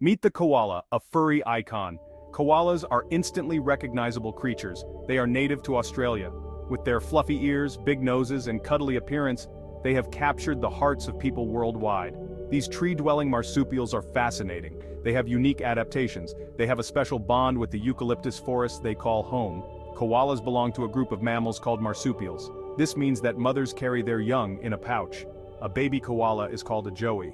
Meet the koala, a furry icon. Koalas are instantly recognizable creatures. They are native to Australia. With their fluffy ears, big noses, and cuddly appearance, they have captured the hearts of people worldwide. These tree-dwelling marsupials are fascinating. They have unique adaptations. They have a special bond with the eucalyptus forest they call home. Koalas belong to a group of mammals called marsupials. This means that mothers carry their young in a pouch. A baby koala is called a joey.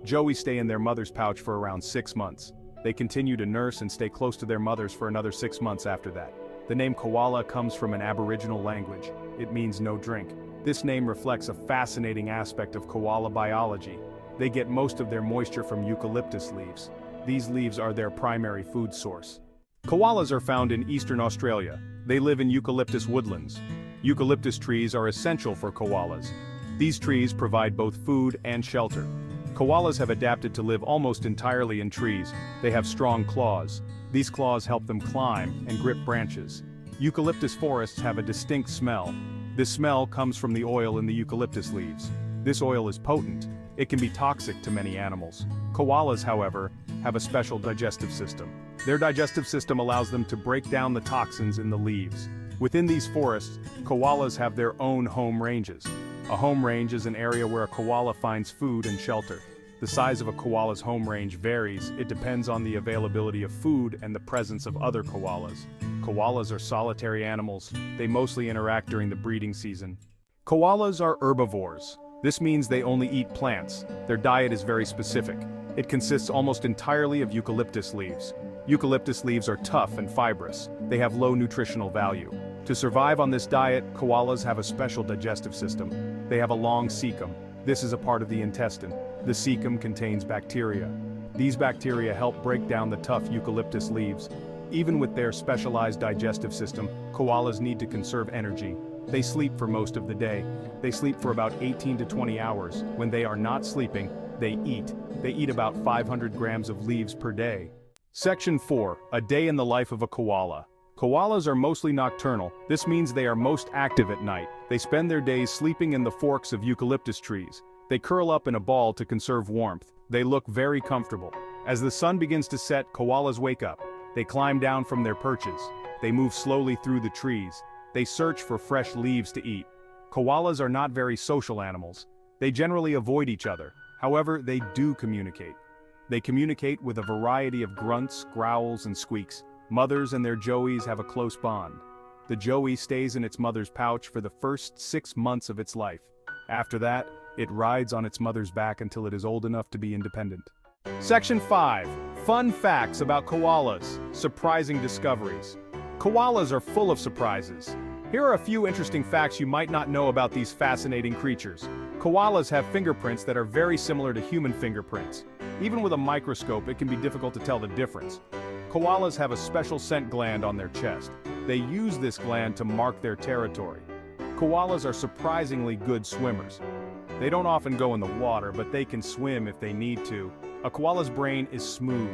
Joeys stay in their mother's pouch for around 6 months. They continue to nurse and stay close to their mothers for another 6 months after that. The name koala comes from an Aboriginal language. It means no drink. This name reflects a fascinating aspect of koala biology. They get most of their moisture from eucalyptus leaves. These leaves are their primary food source. Koalas are found in eastern Australia. They live in eucalyptus woodlands. Eucalyptus trees are essential for koalas. These trees provide both food and shelter. Koalas have adapted to live almost entirely in trees. They have strong claws. These claws help them climb and grip branches. Eucalyptus forests have a distinct smell. This smell comes from the oil in the eucalyptus leaves. This oil is potent. It can be toxic to many animals. Koalas, however, have a special digestive system. Their digestive system allows them to break down the toxins in the leaves. Within these forests, koalas have their own home ranges. A home range is an area where a koala finds food and shelter. The size of a koala's home range varies. It depends on the availability of food and the presence of other koalas. Koalas are solitary animals. They mostly interact during the breeding season. Koalas are herbivores. This means they only eat plants. Their diet is very specific. It consists almost entirely of eucalyptus leaves. Eucalyptus leaves are tough and fibrous. They have low nutritional value. To survive on this diet, koalas have a special digestive system. They have a long cecum. This is a part of the intestine. The cecum contains bacteria. These bacteria help break down the tough eucalyptus leaves. Even with their specialized digestive system, koalas need to conserve energy. They sleep for most of the day. They sleep for about 18 to 20 hours. When they are not sleeping, they eat. They eat about 500 grams of leaves per day. Section 4. A day in the life of a koala. Koalas are mostly nocturnal. This means they are most active at night. They spend their days sleeping in the forks of eucalyptus trees. They curl up in a ball to conserve warmth. They look very comfortable. As the sun begins to set, koalas wake up. They climb down from their perches. They move slowly through the trees. They search for fresh leaves to eat. Koalas are not very social animals. They generally avoid each other. However, they do communicate. They communicate with a variety of grunts, growls, and squeaks. Mothers and their joeys have a close bond. The joey stays in its mother's pouch for the first 6 months of its life. After that, it rides on its mother's back until it is old enough to be independent. Section 5. Fun facts about koalas. Surprising discoveries. Koalas are full of surprises. Here are a few interesting facts you might not know about these fascinating creatures. Koalas have fingerprints that are very similar to human fingerprints. Even with a microscope, it can be difficult to tell the difference. Koalas have a special scent gland on their chest. They use this gland to mark their territory. Koalas are surprisingly good swimmers. They don't often go in the water, but they can swim if they need to. A koala's brain is smooth.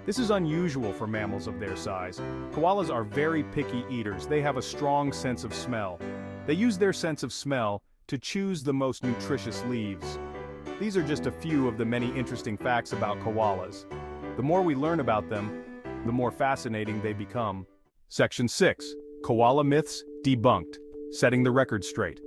This is unusual for mammals of their size. Koalas are very picky eaters. They have a strong sense of smell. They use their sense of smell to choose the most nutritious leaves. These are just a few of the many interesting facts about koalas. The more we learn about them, the more fascinating they become. Section 6. Koala myths debunked. Setting the record straight.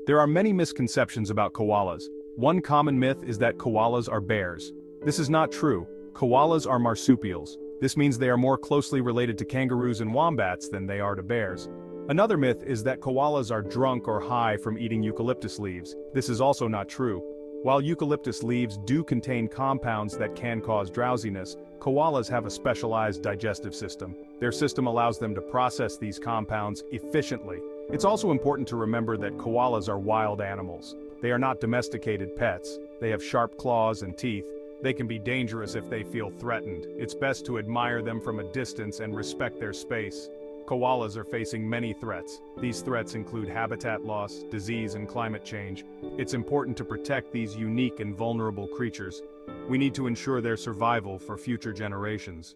There are many misconceptions about koalas. One common myth is that koalas are bears. This is not true. Koalas are marsupials. This means they are more closely related to kangaroos and wombats than they are to bears. Another myth is that koalas are drunk or high from eating eucalyptus leaves. This is also not true. While eucalyptus leaves do contain compounds that can cause drowsiness, koalas have a specialized digestive system. Their system allows them to process these compounds efficiently. It's also important to remember that koalas are wild animals. They are not domesticated pets. They have sharp claws and teeth. They can be dangerous if they feel threatened. It's best to admire them from a distance and respect their space. Koalas are facing many threats. These threats include habitat loss, disease, and climate change. It's important to protect these unique and vulnerable creatures. We need to ensure their survival for future generations.